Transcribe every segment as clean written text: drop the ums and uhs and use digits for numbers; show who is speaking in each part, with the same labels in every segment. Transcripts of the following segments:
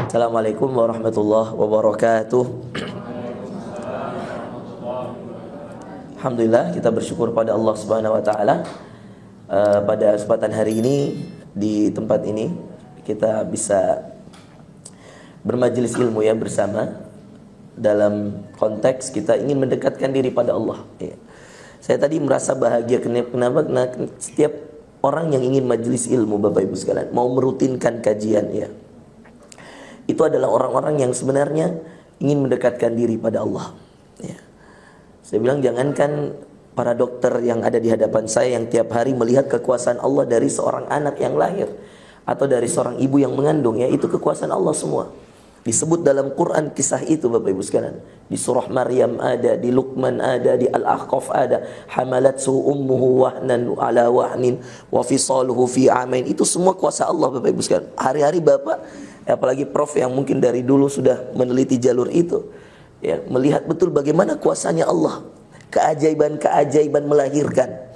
Speaker 1: Assalamualaikum warahmatullahi wabarakatuh. Alhamdulillah, kita bersyukur pada Allah Subhanahu wa taala. Pada kesempatan hari ini di tempat ini kita bisa bermajelis ilmu ya bersama dalam konteks kita ingin mendekatkan diri pada Allah. Ya. Saya tadi merasa bahagia kenapa? Karena setiap orang yang ingin majelis ilmu, Bapak Ibu sekalian, mau merutinkan kajian ya, itu adalah orang-orang yang sebenarnya ingin mendekatkan diri pada Allah ya. Saya bilang jangankan para dokter yang ada di hadapan saya yang tiap hari melihat kekuasaan Allah dari seorang anak yang lahir atau dari seorang ibu yang mengandung ya, itu kekuasaan Allah semua. Disebut dalam Quran kisah itu Bapak Ibu sekalian. Di surah Maryam ada, di Luqman ada, di Al-Ahqaf ada. Hamalatsu ummuhu wahnan ala wahnin wa fisaluhu fi amain. Itu semua kuasa Allah Bapak Ibu sekalian. Hari-hari Bapak, apalagi Prof yang mungkin dari dulu sudah meneliti jalur itu ya, melihat betul bagaimana kuasanya Allah. Keajaiban-keajaiban melahirkan.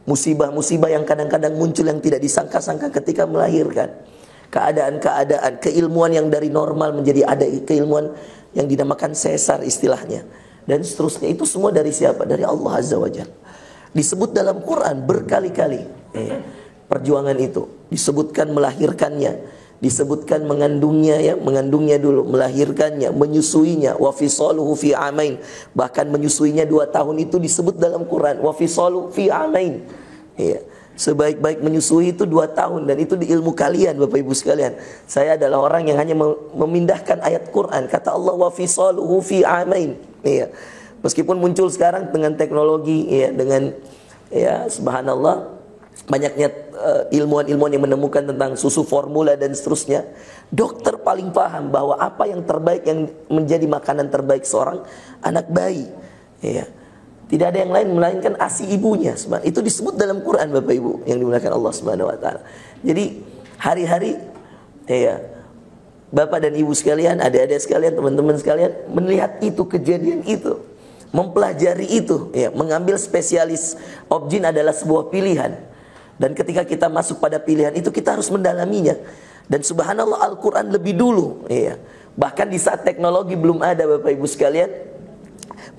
Speaker 1: Musibah-musibah yang kadang-kadang muncul yang tidak disangka-sangka ketika melahirkan. Keadaan-keadaan, keilmuan yang dari normal menjadi ada keilmuan yang dinamakan sesar istilahnya. Dan seterusnya, itu semua dari siapa? Dari Allah Azza wa Jalla. Disebut dalam Quran berkali-kali perjuangan itu. Disebutkan melahirkannya, disebutkan mengandungnya ya, mengandungnya dulu, melahirkannya, menyusuinya, wa fisaluhu fi amain. Bahkan menyusuinya 2 tahun itu disebut dalam Quran, wa fisaluhu fi amain. Ya. Sebaik-baik menyusui itu 2 tahun. Dan itu di ilmu kalian Bapak Ibu sekalian. Saya adalah orang yang hanya memindahkan ayat Quran. Kata Allah wa fisaluhu fi amain ya. Meskipun muncul sekarang dengan teknologi ya, dengan ya subhanallah banyaknya ilmuwan-ilmuwan yang menemukan tentang susu formula dan seterusnya. Dokter paling paham bahwa apa yang terbaik, yang menjadi makanan terbaik seorang anak bayi ya, tidak ada yang lain melainkan ASI ibunya. Itu disebut dalam Quran Bapak Ibu yang dimuliakan Allah Subhanahu wa taala. Jadi hari-hari ya Bapak dan Ibu sekalian, adik-adik sekalian, teman-teman sekalian melihat itu, kejadian itu, mempelajari itu ya, mengambil spesialis objin adalah sebuah pilihan. Dan ketika kita masuk pada pilihan itu kita harus mendalaminya. Dan subhanallah Al-Quran lebih dulu ya. Bahkan di saat teknologi belum ada Bapak Ibu sekalian,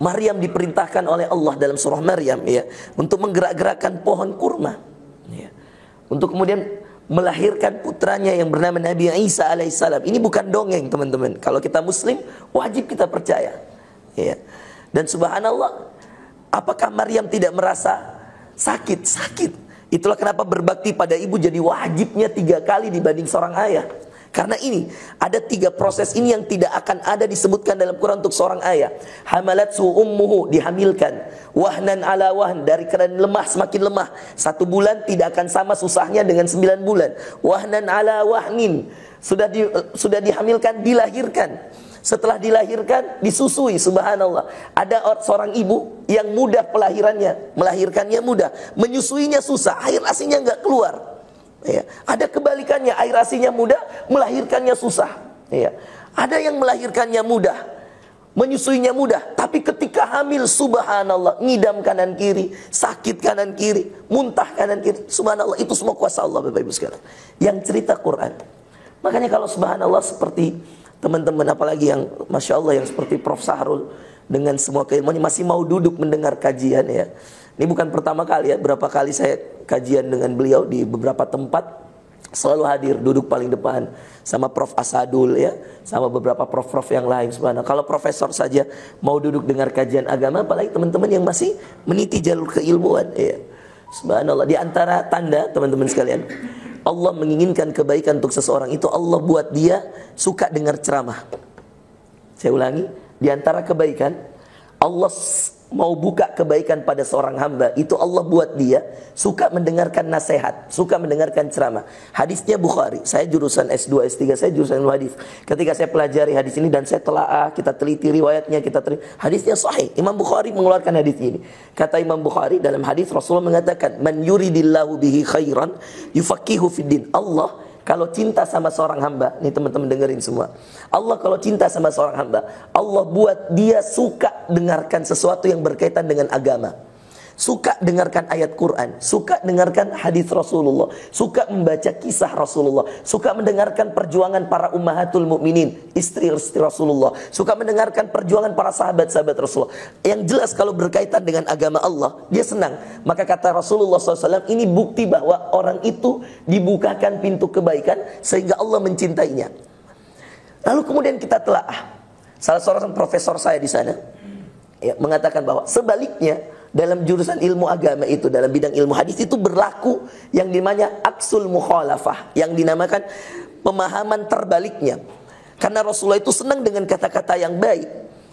Speaker 1: Maryam diperintahkan oleh Allah dalam surah Maryam ya, untuk menggerak-gerakkan pohon kurma ya, untuk kemudian melahirkan putranya yang bernama Nabi Isa alaihissalam. Ini bukan dongeng teman-teman. Kalau kita muslim wajib kita percaya ya. Dan subhanallah, apakah Maryam tidak merasa sakit? Sakit. Itulah kenapa berbakti pada ibu jadi wajibnya 3 kali dibanding seorang ayah. Karena ini ada 3 proses ini yang tidak akan ada disebutkan dalam Quran untuk seorang ayah. Hamalatsu ummuhu, dihamilkan. Wahnan ala wahn, dari keadaan lemah semakin lemah. 1 bulan tidak akan sama susahnya dengan 9 bulan. Wahnan ala wahnin, sudah dihamilkan, dilahirkan. Setelah dilahirkan disusui, subhanallah. Ada seorang ibu yang mudah pelahirannya, melahirkannya mudah, menyusuinya susah, air asinya enggak keluar. Ya. Ada kebalikannya, air asinya mudah, melahirkannya susah ya. Ada yang melahirkannya mudah, menyusuinya mudah, tapi ketika hamil subhanallah, ngidam kanan kiri, sakit kanan kiri, muntah kanan kiri. Subhanallah, itu semua kuasa Allah Bapak Ibu sekalian yang cerita Quran. Makanya kalau subhanallah seperti teman-teman, apalagi yang Masya Allah yang seperti Prof Sahrul dengan semua keilmuannya masih mau duduk mendengar kajian ya. Ini bukan pertama kali ya, berapa kali saya kajian dengan beliau di beberapa tempat, selalu hadir, duduk paling depan sama Prof Asadul ya, sama beberapa prof-prof yang lain. Subhanallah, kalau profesor saja mau duduk dengar kajian agama, apalagi teman-teman yang masih meniti jalur keilmuan ya. Subhanallah, di antara tanda teman-teman sekalian, Allah menginginkan kebaikan untuk seseorang itu, Allah buat dia suka dengar ceramah. Saya ulangi, di antara kebaikan, Allah mau buka kebaikan pada seorang hamba, itu Allah buat dia suka mendengarkan nasihat, suka mendengarkan ceramah. Hadisnya Bukhari. Saya jurusan S2, S3, saya jurusan ilmu hadis. Ketika saya pelajari hadis ini dan saya telaah, kita teliti riwayatnya, hadisnya sahih. Imam Bukhari mengeluarkan hadis ini. Kata Imam Bukhari dalam hadis, Rasulullah mengatakan, "Man yuridillahu bihi khairan yufaqihu fiddin." Allah kalau cinta sama seorang hamba, nih teman-teman dengerin semua. Allah kalau cinta sama seorang hamba, Allah buat dia suka dengarkan sesuatu yang berkaitan dengan agama. suka dengarkan ayat Quran, suka dengarkan hadis Rasulullah, suka membaca kisah Rasulullah, suka mendengarkan perjuangan para ummahatul mukminin, istri-istri Rasulullah, suka mendengarkan perjuangan para sahabat-sahabat Rasulullah. Yang jelas kalau berkaitan dengan agama Allah, dia senang. Maka kata Rasulullah SAW, ini bukti bahwa orang itu dibukakan pintu kebaikan sehingga Allah mencintainya. Lalu kemudian kita telaah. Salah seorang profesor saya di sana ya, mengatakan bahwa sebaliknya dalam jurusan ilmu agama itu, dalam bidang ilmu hadis itu berlaku yang dinamanya aksul mukhalafah, yang dinamakan pemahaman terbaliknya. Karena Rasulullah itu senang dengan kata-kata yang baik,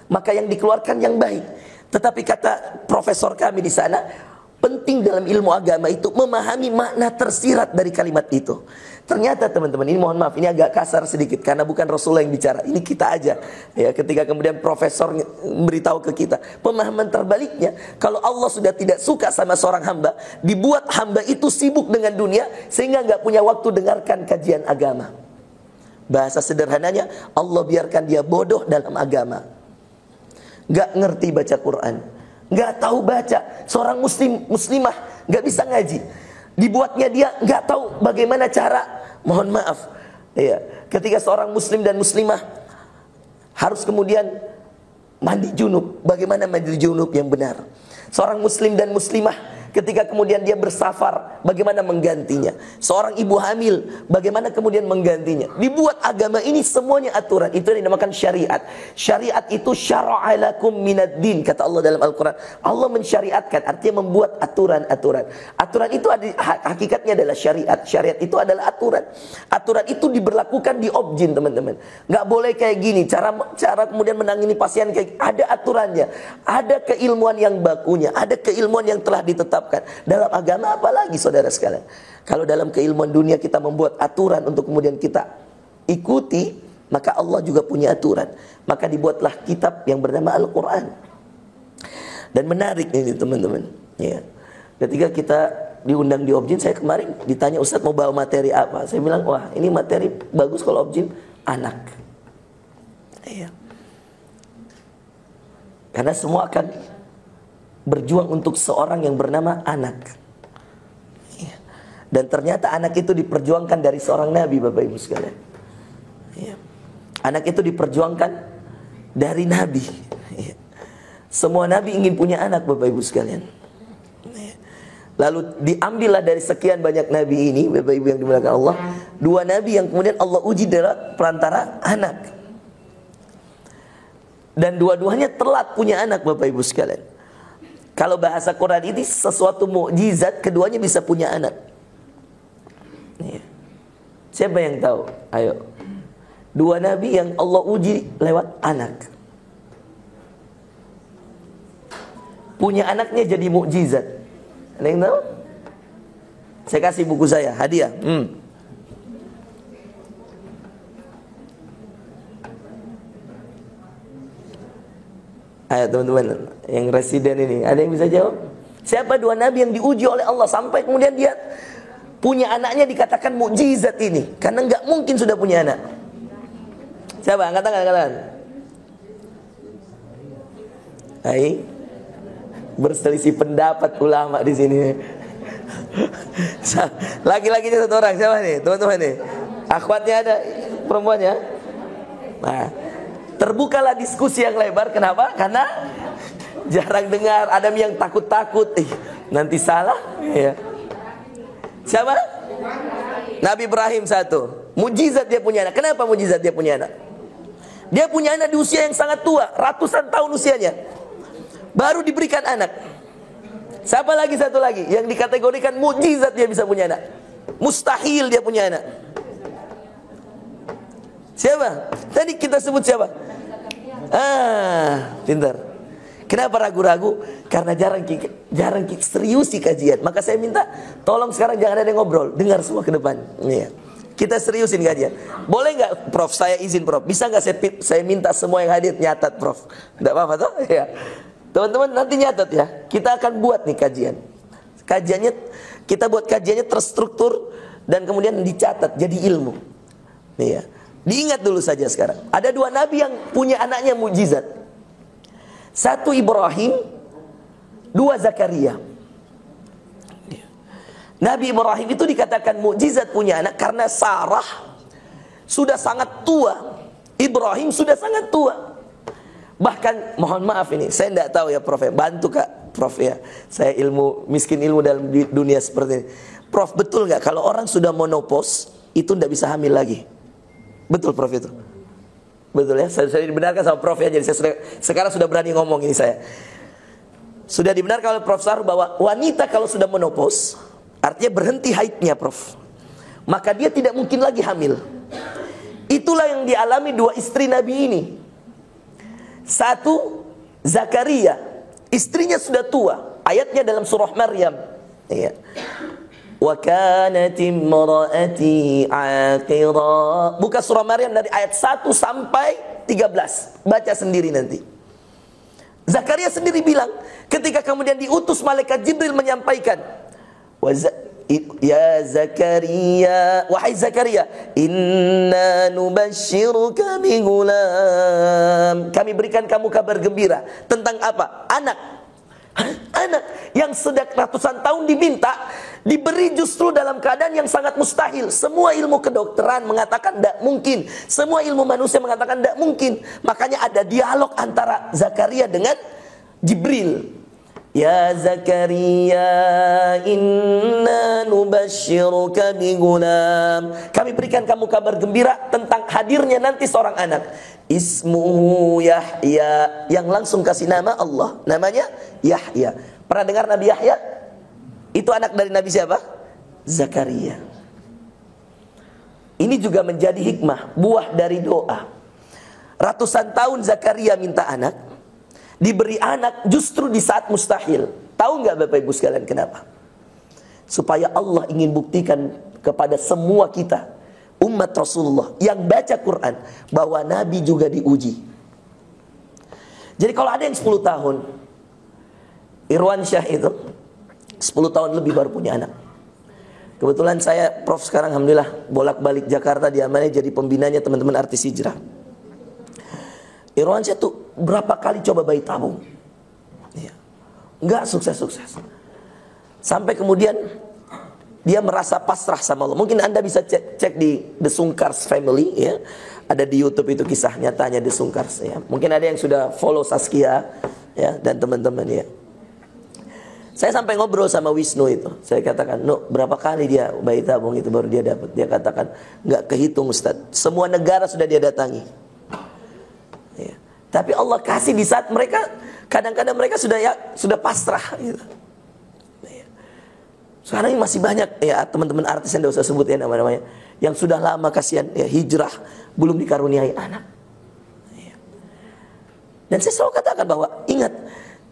Speaker 1: maka yang dikeluarkan yang baik. Tetapi kata profesor kami di sana, penting dalam ilmu agama itu memahami makna tersirat dari kalimat itu. Ternyata teman-teman, ini mohon maaf, ini agak kasar sedikit karena bukan Rasulullah yang bicara, ini kita aja. Ya, ketika kemudian profesor memberitahu ke kita, pemahaman terbaliknya, kalau Allah sudah tidak suka sama seorang hamba, dibuat hamba itu sibuk dengan dunia sehingga nggak punya waktu dengarkan kajian agama. Bahasa sederhananya, Allah biarkan dia bodoh dalam agama, nggak ngerti baca Quran, nggak tahu baca. Seorang muslimah nggak bisa ngaji, dibuatnya dia nggak tahu bagaimana cara, mohon maaf ya, ketika seorang muslim dan muslimah harus kemudian mandi junub, bagaimana mandi junub yang benar. Seorang muslim dan muslimah ketika kemudian dia bersafar, bagaimana menggantinya. Seorang ibu hamil, bagaimana kemudian menggantinya. Dibuat agama ini semuanya aturan. Itu yang dinamakan syariat. Syariat itu syara'a lakum minad din, kata Allah dalam Al-Quran. Allah mensyariatkan, artinya membuat aturan-aturan. Aturan itu hakikatnya adalah syariat. Syariat itu adalah aturan. Aturan itu diberlakukan di objin, teman-teman. Gak boleh kayak gini, cara kemudian menangani pasien kayak ada aturannya. Ada keilmuan yang bakunya, ada keilmuan yang telah ditetapkan. Dalam agama apalagi saudara sekalian. Kalau dalam keilmuan dunia kita membuat aturan untuk kemudian kita ikuti, maka Allah juga punya aturan. Maka dibuatlah kitab yang bernama Al-Quran. Dan menarik ini teman-teman ya. Ketika kita diundang di Objin, saya kemarin ditanya, Ustadz mau bawa materi apa? Saya bilang, wah ini materi bagus kalau Objin anak ya. Karena semua akan berjuang untuk seorang yang bernama anak. Dan ternyata anak itu diperjuangkan dari seorang nabi, Bapak Ibu sekalian. Anak itu diperjuangkan dari nabi. Semua nabi ingin punya anak, Bapak Ibu sekalian. Lalu diambillah dari sekian banyak nabi ini, Bapak Ibu yang dimuliakan Allah, dua nabi yang kemudian Allah uji dalam perantara anak. Dan dua-duanya telat punya anak, Bapak Ibu sekalian. Kalau bahasa Quran ini sesuatu mukjizat, keduanya bisa punya anak. Siapa yang tahu? Ayo. Dua nabi yang Allah uji lewat anak. Punya anaknya jadi mukjizat. Ada yang tahu? Saya kasih buku saya, hadiah. Ayo teman-teman yang residen ini, ada yang bisa jawab? Siapa dua nabi yang diuji oleh Allah sampai kemudian dia punya anaknya dikatakan mukjizat ini? Karena nggak mungkin sudah punya anak. Siapa? Angkat tangan. Hai, berselisih pendapat ulama di sini. Laki-lakinya satu orang, siapa nih teman-teman nih? Akhwatnya ada, perempuannya? Nah, terbukalah diskusi yang lebar. Kenapa? Karena jarang dengar. Ada yang takut-takut, nanti salah ya. Siapa? Nabi Ibrahim satu. Mujizat dia punya anak. Kenapa mujizat dia punya anak? Dia punya anak di usia yang sangat tua, ratusan tahun usianya, baru diberikan anak. Siapa lagi satu lagi yang dikategorikan mujizat dia bisa punya anak? Mustahil dia punya anak. Siapa? Tadi kita sebut siapa? Pintar. Kenapa ragu-ragu? Karena jarang serius di kajian. Maka saya minta tolong sekarang jangan ada yang ngobrol, dengar semua ke depan. Iya. Kita seriusin kajian. Boleh nggak, Prof? Saya izin, Prof. Bisa nggak saya minta semua yang hadir nyatat, Prof? Nggak apa-apa toh? Ya. Teman-teman nanti nyatat ya. Kita akan buat nih kajian. Kita buat kajiannya terstruktur dan kemudian dicatat jadi ilmu. Iya. Diingat dulu saja sekarang. Ada dua nabi yang punya anaknya mujizat. Satu Ibrahim, dua Zakaria. Nabi Ibrahim itu dikatakan mukjizat punya anak karena Sarah sudah sangat tua. Ibrahim sudah sangat tua. Bahkan mohon maaf ini, saya tidak tahu ya Prof, bantu Kak Prof ya. Saya miskin ilmu dalam dunia seperti ini. Prof, betul nggak kalau orang sudah menopause itu tidak bisa hamil lagi? Betul Prof itu? Betul ya? Saya dibenarkan sama Prof ya. Jadi sekarang sudah berani ngomong ini saya. Sudah dibenarkan oleh Prof Sarul bahwa wanita kalau sudah menopause, artinya berhenti haidnya Prof, maka dia tidak mungkin lagi hamil. Itulah yang dialami dua istri Nabi ini. Satu, Zakaria, istrinya sudah tua. Ayatnya dalam surah Maryam. Ya. Wa kanat imraati aqira. Buka surah Maryam dari ayat 1 sampai 13. Baca sendiri nanti. Zakaria sendiri bilang, ketika kemudian diutus malaikat Jibril menyampaikan, ya Zakaria, wahai Zakaria, inna nubashiruka bigulam. Kami berikan kamu kabar gembira tentang apa? Anak. Anak yang sudah ratusan tahun diminta, diberi justru dalam keadaan yang sangat mustahil. Semua ilmu kedokteran mengatakan tidak mungkin, semua ilmu manusia mengatakan tidak mungkin. Makanya ada dialog antara Zakaria dengan Jibril. Ya Zakaria, inna nubashiruka bigulam. Kami berikan kamu kabar gembira tentang hadirnya nanti seorang anak. Ismuhu Yahya, yang langsung kasih nama Allah, namanya Yahya. Pernah dengar Nabi Yahya? Itu anak dari Nabi siapa? Zakaria. Ini juga menjadi hikmah, buah dari doa. Ratusan tahun Zakaria minta anak, diberi anak justru di saat mustahil. Tahu nggak Bapak Ibu sekalian kenapa? Supaya Allah ingin buktikan kepada semua kita, umat Rasulullah yang baca Quran, bahwa Nabi juga diuji. Jadi kalau ada yang 10 tahun, Irwan Syah itu 10 tahun lebih baru punya anak. Kebetulan saya Prof sekarang alhamdulillah bolak-balik Jakarta, diamanai jadi pembinanya teman-teman artis hijrah. Irwan Syah tuh berapa kali coba bayi tabung, nggak sukses-sukses. Sampai kemudian dia merasa pasrah sama Allah. Mungkin Anda bisa cek di The Sungkars Family ya. Ada di YouTube itu kisah nyatanya The Sungkars ya. Mungkin ada yang sudah follow Saskia ya dan teman-teman ya. Saya sampai ngobrol sama Wisnu itu. Saya katakan, "No, berapa kali dia bayi tabung itu baru dia dapat?" Dia katakan, "Nggak kehitung Ustaz. Semua negara sudah dia datangi." Ya. Tapi Allah kasih di saat mereka, kadang-kadang mereka sudah pasrah gitu. Sekarang ini masih banyak ya teman-teman artis yang tidak usah sebut ya nama-namanya, yang sudah lama kasihan ya hijrah belum dikaruniai anak. Dan saya selalu katakan bahwa ingat,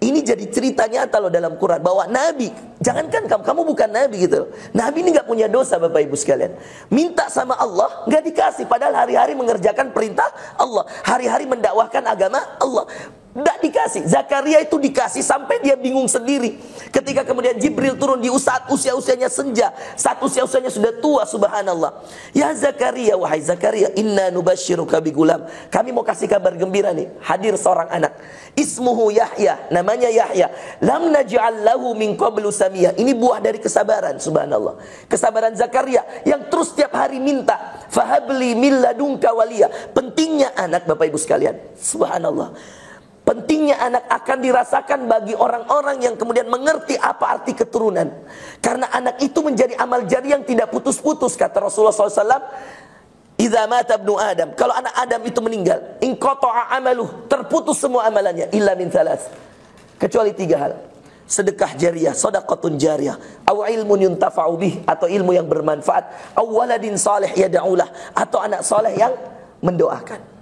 Speaker 1: ini jadi cerita nyata loh dalam Quran bahwa Nabi, jangankan kamu bukan Nabi gitu loh. Nabi ini nggak punya dosa Bapak Ibu sekalian. Minta sama Allah nggak dikasih, padahal hari-hari mengerjakan perintah Allah, hari-hari mendakwahkan agama Allah. Tidak dikasih. Zakaria itu dikasih sampai dia bingung sendiri. Ketika kemudian Jibril turun di saat usia-usianya senja, saat usia-usianya sudah tua, subhanallah. Ya Zakaria, wahai Zakaria, inna nubashiruka bigulam. Kami mau kasih kabar gembira nih, hadir seorang anak. Ismuhu Yahya, namanya Yahya. Lam naj'al lahu min qablu samiyah. Ini buah dari kesabaran, subhanallah. Kesabaran Zakaria yang terus tiap hari minta, fahabli min ladunka waliya. Pentingnya anak Bapak Ibu sekalian, subhanallah. Pentingnya anak akan dirasakan bagi orang-orang yang kemudian mengerti apa arti keturunan. Karena anak itu menjadi amal jari yang tidak putus-putus. Kata Rasulullah SAW, "Idza mata ibnu Adam." Kalau anak Adam itu meninggal, inqata'a amaluh, terputus semua amalannya, illa min thalath. Kecuali 3 hal. Sedekah jariyah, sedekatun jariyah, aw ilmun yuntafa'u bih, atau ilmu yang bermanfaat, aw waladin salih yad'ulah, atau anak saleh yang mendoakan.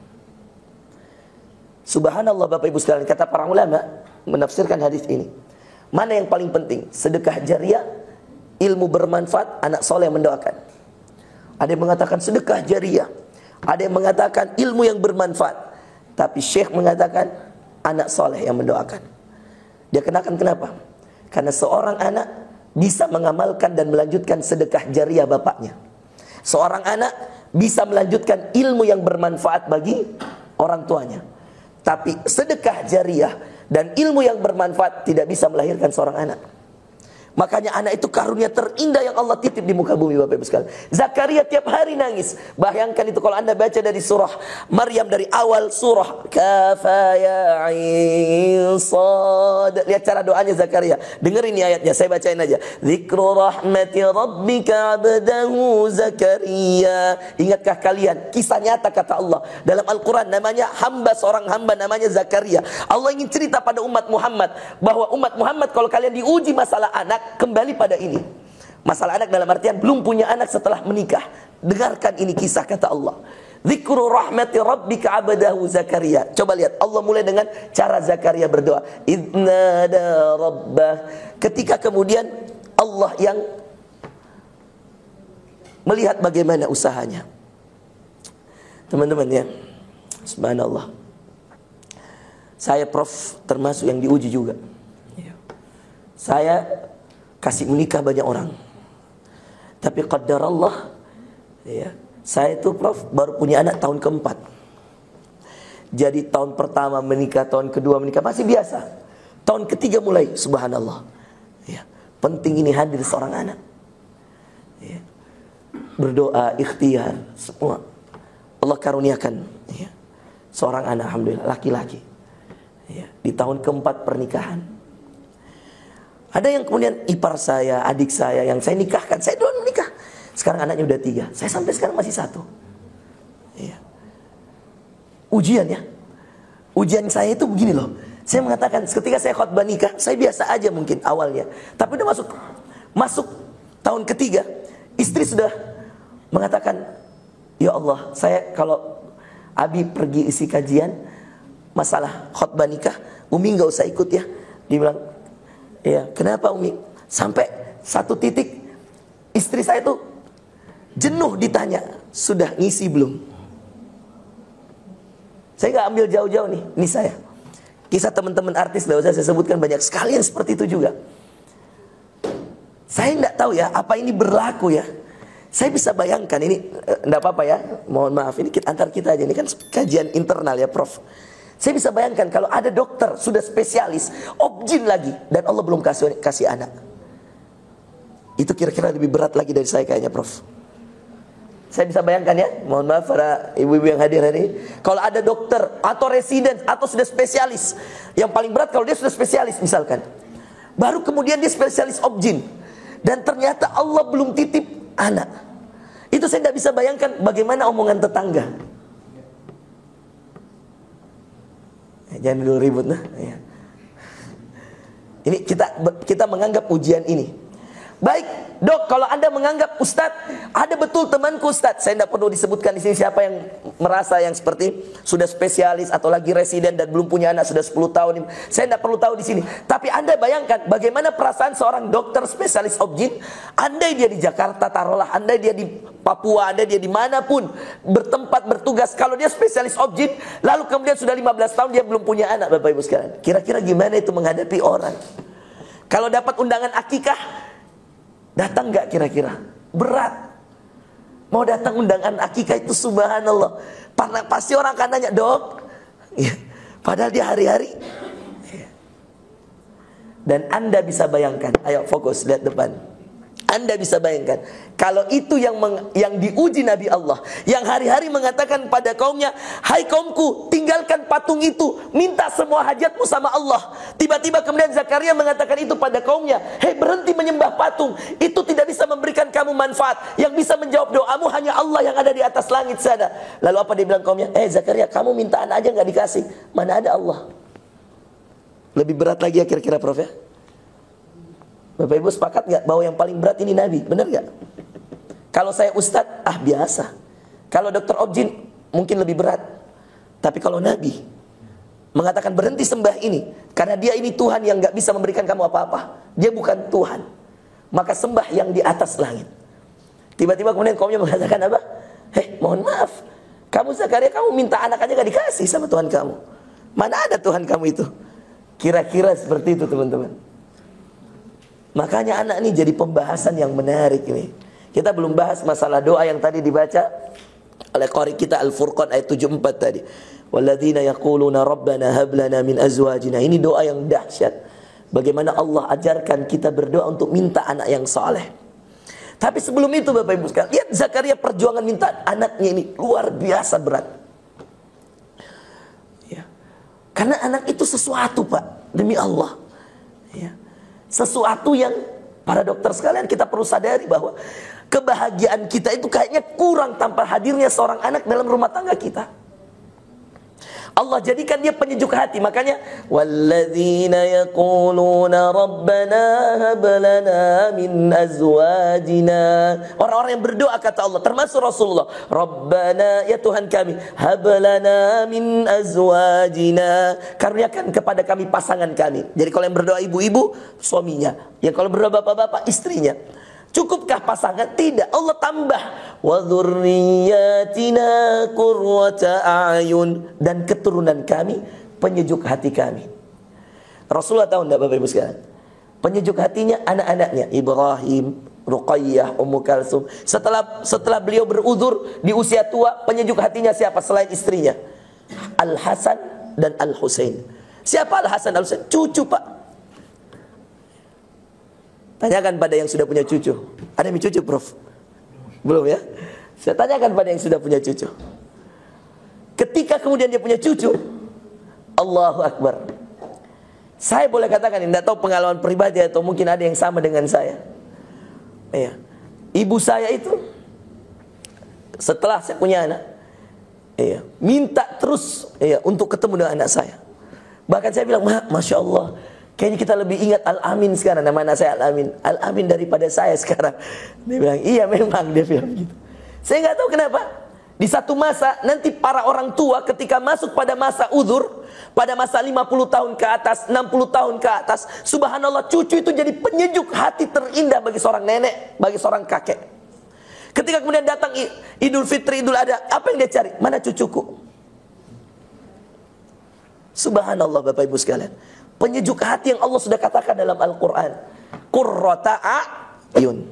Speaker 1: Subhanallah Bapak Ibu sekalian, kata para ulama menafsirkan hadis ini, mana yang paling penting? Sedekah jariyah, ilmu bermanfaat, anak soleh yang mendoakan. Ada yang mengatakan sedekah jariyah, ada yang mengatakan ilmu yang bermanfaat. Tapi Syekh mengatakan anak soleh yang mendoakan. Dia kenakan kenapa? Karena seorang anak bisa mengamalkan dan melanjutkan sedekah jariyah bapaknya. Seorang anak bisa melanjutkan ilmu yang bermanfaat bagi orang tuanya. Tapi sedekah jariyah dan ilmu yang bermanfaat tidak bisa melahirkan seorang anak. Makanya anak itu karunia terindah yang Allah titip di muka bumi, Bapak Ibu sekalian. Zakaria tiap hari nangis. Bayangkan itu kalau Anda baca dari surah Maryam, dari awal surah kafa ya ain sad. Lihat cara doanya Zakaria. Dengerin ini ayatnya, saya bacain aja. Dzikru rahmati rabbika 'abdahu Zakaria. Ingatkah kalian kisah nyata kata Allah dalam Al-Qur'an, namanya seorang hamba namanya Zakaria. Allah ingin cerita pada umat Muhammad bahwa umat Muhammad kalau kalian diuji masalah anak, kembali pada ini. Masalah anak dalam artian belum punya anak setelah menikah. Dengarkan ini kisah kata Allah. Dzikru rahmati rabbika 'abdahu Zakaria. Coba lihat, Allah mulai dengan cara Zakaria berdoa. Idnada rabbah. Ketika kemudian Allah yang melihat bagaimana usahanya. Teman-teman ya, subhanallah. Saya Prof termasuk yang diuji juga. Saya kasih menikah banyak orang, tapi qadar Allah ya, saya itu Prof baru punya anak tahun keempat. Jadi tahun pertama menikah, tahun kedua menikah masih biasa, tahun ketiga mulai subhanallah ya, penting ini hadir seorang anak ya. Berdoa, ikhtiar, semua Allah karuniakan ya, seorang anak, alhamdulillah, laki-laki ya, di tahun keempat pernikahan. Ada yang kemudian ipar saya, adik saya yang saya nikahkan, saya duluan menikah. Sekarang anaknya udah 3, saya sampai sekarang masih 1. Iya. Ujian ya. Ujian saya itu begini loh. Saya mengatakan ketika saya khutbah nikah, saya biasa aja mungkin awalnya. Tapi udah masuk tahun ketiga, istri sudah mengatakan, ya Allah, saya kalau Abi pergi isi kajian masalah khutbah nikah, Umi gak usah ikut ya. Dia bilang, ya, kenapa Umi? Sampai satu titik istri saya tuh jenuh ditanya, sudah ngisi belum? Saya gak ambil jauh-jauh nih, ini saya. Kisah teman-teman artis, gak usah saya sebutkan, banyak sekali yang seperti itu juga. Saya gak tahu ya, apa ini berlaku ya. Saya bisa bayangkan, ini gak apa-apa ya, mohon maaf, ini antar kita aja, ini kan kajian internal ya Prof. Saya bisa bayangkan kalau ada dokter sudah spesialis, obgyn lagi, dan Allah belum kasih anak. Itu kira-kira lebih berat lagi dari saya kayaknya Prof. Saya bisa bayangkan ya, mohon maaf para ibu-ibu yang hadir hari ini. Kalau ada dokter atau residen atau sudah spesialis, yang paling berat kalau dia sudah spesialis misalkan, baru kemudian dia spesialis obgyn, dan ternyata Allah belum titip anak. Itu saya tidak bisa bayangkan bagaimana omongan tetangga. Jangan dulu ribut nah. Ya. Ini kita menganggap ujian ini. Baik, Dok, kalau Anda menganggap Ustadz, ada betul temanku Ustadz, saya tidak perlu disebutkan di sini siapa yang merasa yang seperti sudah spesialis atau lagi residen dan belum punya anak sudah 10 tahun. Saya tidak perlu tahu di sini. Tapi Anda bayangkan bagaimana perasaan seorang dokter spesialis obgyn, andai dia di Jakarta taruhlah, andai dia di Papua, andai dia dimanapun bertempat bertugas, kalau dia spesialis obgyn, lalu kemudian sudah 15 tahun dia belum punya anak, Bapak Ibu sekalian. Kira-kira gimana itu menghadapi orang? Kalau dapat undangan akikah, datang gak kira-kira? Berat. Mau datang undangan akikah itu subhanallah. Pasti orang akan nanya, Dok ya, padahal dia hari-hari ya. Dan Anda bisa bayangkan, ayo fokus, lihat depan. Anda bisa bayangkan kalau itu yang diuji Nabi Allah, yang hari-hari mengatakan pada kaumnya, hai kaumku, tinggalkan patung itu, minta semua hajatmu sama Allah. Tiba-tiba kemudian Zakaria mengatakan itu pada kaumnya, hei, berhenti menyembah patung, itu tidak bisa memberikan kamu manfaat. Yang bisa menjawab doamu hanya Allah yang ada di atas langit sana. Lalu apa dia bilang kaumnya? Zakaria, kamu minta anak aja gak dikasih, mana ada Allah. Lebih berat lagi ya kira-kira Prof ya. Bapak Ibu sepakat gak bahwa yang paling berat ini Nabi? Benar gak? Kalau saya Ustadz, biasa. Kalau dokter obgyn mungkin lebih berat. Tapi kalau Nabi mengatakan berhenti sembah ini, karena dia ini Tuhan yang gak bisa memberikan kamu apa-apa, dia bukan Tuhan, maka sembah yang di atas langit. Tiba-tiba kemudian kaumnya mengatakan apa? Mohon maaf, kamu Zakaria, kamu minta anak aja gak dikasih sama Tuhan kamu. Mana ada Tuhan kamu itu? Kira-kira seperti itu teman-teman. Makanya anak ini jadi pembahasan yang menarik ini. Kita belum bahas masalah doa yang tadi dibaca oleh qari kita Al-Furqan ayat 74 tadi. Walladzina yaquluna rabbana hab lana min azwajina. Ini doa yang dahsyat. bagaimana Allah ajarkan kita berdoa untuk minta anak yang saleh. Tapi sebelum itu Bapak Ibu sekalian, lihat Zakaria perjuangan minta anaknya ini luar biasa berat. Ya. Karena anak itu sesuatu Pak, demi Allah. Ya. Sesuatu yang para dokter sekalian kita perlu sadari bahwa kebahagiaan kita itu kayaknya kurang tanpa hadirnya seorang anak dalam rumah tangga kita. Allah jadikan dia penyejuk hati. Makanya walladzina yaquluna rabbana hab lana min azwajina. Orang-orang yang berdoa kata Allah termasuk Rasulullah, Rabbana ya Tuhan kami, hab lana min azwajina, karuniakan kepada kami pasangan kami. Jadi kalau yang berdoa ibu-ibu suaminya, yang kalau berdoa bapak-bapak istrinya. Cukupkah pasangan? Tidak. Allah tambah wa dzurriyyatina qurrata a'yun, dan keturunan kami penyejuk hati kami. Rasulullah tahu enggak Bapak Ibu sekalian? Penyejuk hatinya anak-anaknya Ibrahim, Ruqayyah, Ummu Kalsum. Setelah beliau beruzur di usia tua, penyejuk hatinya siapa selain istrinya? Al Hasan dan Al Husain. Siapa Al Hasan Al Husain? Cucu Pak. Tanyakan pada yang sudah punya cucu. Ada yang cucu Prof? Belum ya? Saya tanyakan pada yang sudah punya cucu. Ketika kemudian dia punya cucu, Allahu Akbar. Saya boleh katakan, tidak tahu pengalaman pribadi atau mungkin ada yang sama dengan saya. Iya. Ibu saya itu setelah saya punya anak, iya, minta terus untuk ketemu dengan anak saya. Bahkan saya bilang, Masya Allah, kayaknya kita lebih ingat Al-Amin sekarang. Nama anak saya Al-Amin. Al-Amin daripada saya sekarang. Dia bilang, iya memang. Dia bilang gitu. Saya nggak tahu kenapa. Di satu masa, nanti para orang tua ketika masuk pada masa uzur, pada masa 50 tahun ke atas, 60 tahun ke atas, subhanallah, cucu itu jadi penyejuk hati terindah bagi seorang nenek, bagi seorang kakek. Ketika kemudian datang Idul Fitri, Idul Adha, apa yang dia cari? Mana cucuku? Subhanallah Bapak Ibu sekalian. Penyejuk hati yang Allah sudah katakan dalam Al-Quran, qurrata a'yun.